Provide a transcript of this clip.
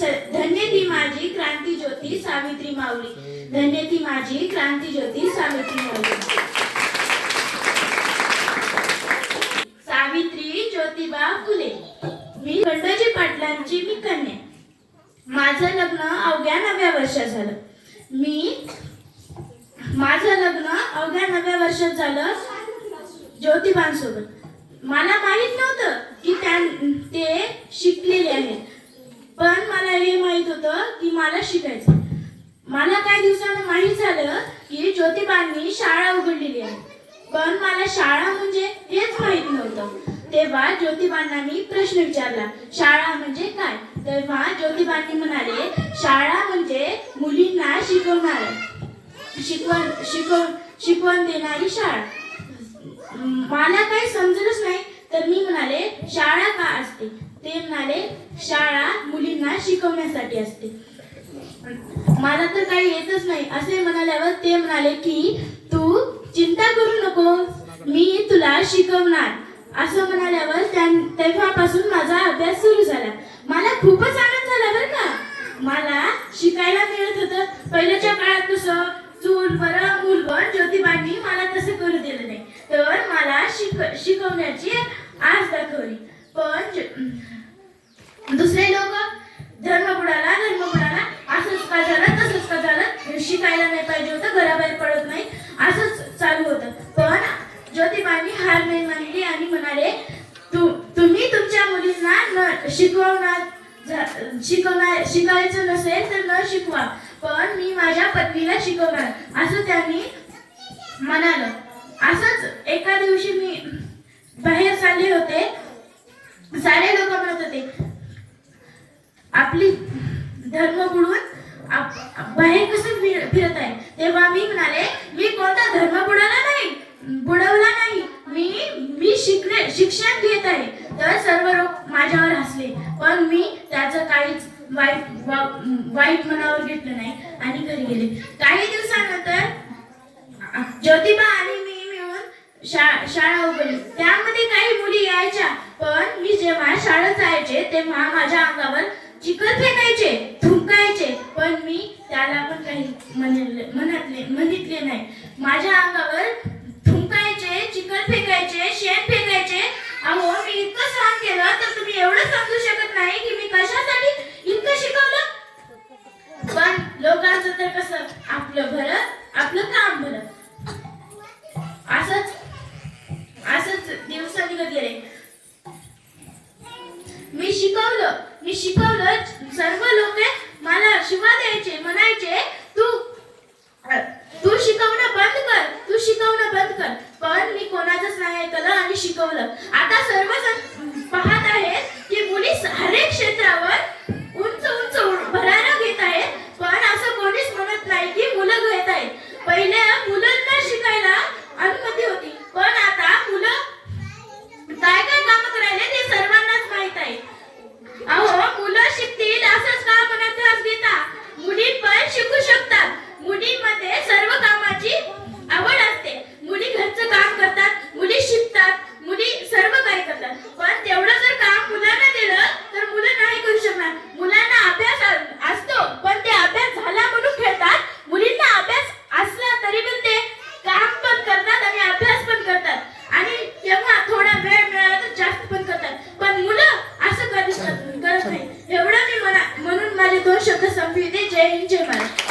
धन्य ती माझी क्रांती ज्योती सावित्री माऊली. धन्य ती माझी क्रांती ज्योती सावित्री माऊली. सावित्री ज्योतिबा फुले. मी खंडोजी पाटलांची मी कन्या. माझं लग्न अवघ्या 9व्या वर्षात झालं. माझं लग्न अवघ्या 9व्या वर्षात झालं ज्योतिबांसोबत. मला माहित नव्हतं की ते शिकलेले आहेत, पण मला हे माहित होतं की मला शिकायचं. मला काही दिवसांनी माहित झालं की ज्योतिबांनी शाळा उघडलेली आहे, पण मला शाळा म्हणजे हेच माहित नव्हतं. तेव्हा ज्योतिबांना मी प्रश्न विचारला, शाळा म्हणजे काय? तेव्हा ज्योतिबांनी म्हणाले, शाळा म्हणजे मुलींना शिकवण देणारी शाळा. मला काही समजलंच नाही, तर मी म्हणाले, शाळा का असते? ते म्हणाले, शाळा मुलींना शिकवण्यासाठी असते. मला तर काही येतच नाही असे म्हणाल्यावर ते म्हणाले की तू चिंता करू नको, मी तुला शिकवणार. असं म्हणाल्यावर तेव्हापासून माझा अभ्यास सुरू झाला. मला खूपच आनंद झाला बरं का. मला शिकायला मिळत होतं. पहिल्याच्या काळात कसं चूल बरं मूल पण ज्योतिबांनी मला तसं करू दिलं नाही, तर मला शिकवण्याची आस दाखवली. पण दुसरे लोक धर्म बुडाला असंच का झालं तसंच का झालं, शिकायला नाही पाहिजे होतं, घराबाहेर पडत नाही, असंच चालू होतं. पण ज्योतिबांनी हार नाही मानली आणि म्हणाले, तुम्ही तुमच्या मुलींना शिकायचं नसेल तर न शिकवा, पण मी माझ्या पत्नीला शिकवणार, असं त्यांनी म्हणालं. असंच एका दिवशी मी बाहेर चालले होते. सारे लोक म्हणत होते आपली धर्म बुडून बाहेर कसं फिरत आहे. तेव्हा मी म्हणाले, मी कोणता धर्म बुडवला नाही, मी शिक्षण घेत आहे. तर सर्व लोक माझ्यावर हसले, पण मी त्याचं काहीच वाईट मनावर घेतलं नाही आणि घरी गेले. काही दिवसानंतर ज्योतिबा आणि मी मिळून शाळा उघडली. त्यामध्ये काही मुली यायच्या, पण मी जेव्हा शाळेत जायचे तेव्हा माझ्या अंगावर चिखल फेकायचे, थुंकायचे, पण मी त्याला पण काही म्हणितले नाही. माझ्या अंगावर थुंकायचे, चिखल फेकायचे, शेण फेकायचे. अहो, मी इतकं सहन केलं, तर तुम्ही एवढं समजू शकत नाही की मी कशासाठी इतकं शिकवलं. पण लोकांचं तर कसं, आपलं भलं आपलं काम भलं. असंच दिवस निघत गेले. मी शिकवलं. सर्व लोक मला शिवा द्यायचे, म्हणायचे तू शिकवणं बंद कर. पण मी कोणाचंच नाही ऐकलं आणि शिकवलं. आता सर्वजण पाहत आहेत की मुली हरेक क्षेत्रावर उंच भरारा घेत आहेत, पण असं कोणीच म्हणत नाही की मुलं घेत आहेत. पहिले मुलांना शिकायला अनुमती होती, पण आता मुलं काय काम करायला ते सर्वांनाच माहित आहे. अहो, मुलं शिकतील असंच का म्हणत त्रास घेता? मुली पण शिकू शकतात. मुलींमध्ये सर्व कामाची आवड असते. मुली घरचं काम करतात, मुली शिकतात, मुली सर्व काही करतात. पण तेवढं जर काम मुलांना दिलं तर मुलं नाही करू शकणार. मुलांना अभ्यास असतो, पण ते अभ्यास झाला म्हणून खेळतात. मुलींना अभ्यास असला तरी पण ते काम पण करतात आणि अभ्यास पण करतात, आणि तेव्हा थोडा वेळ मिळाला तर जास्त पण करतात. पण मुलं असं करत नाही. एवढं मी म्हणून माझे 2 शब्द संपविते. जय हिंद, जय महाराष्ट्र.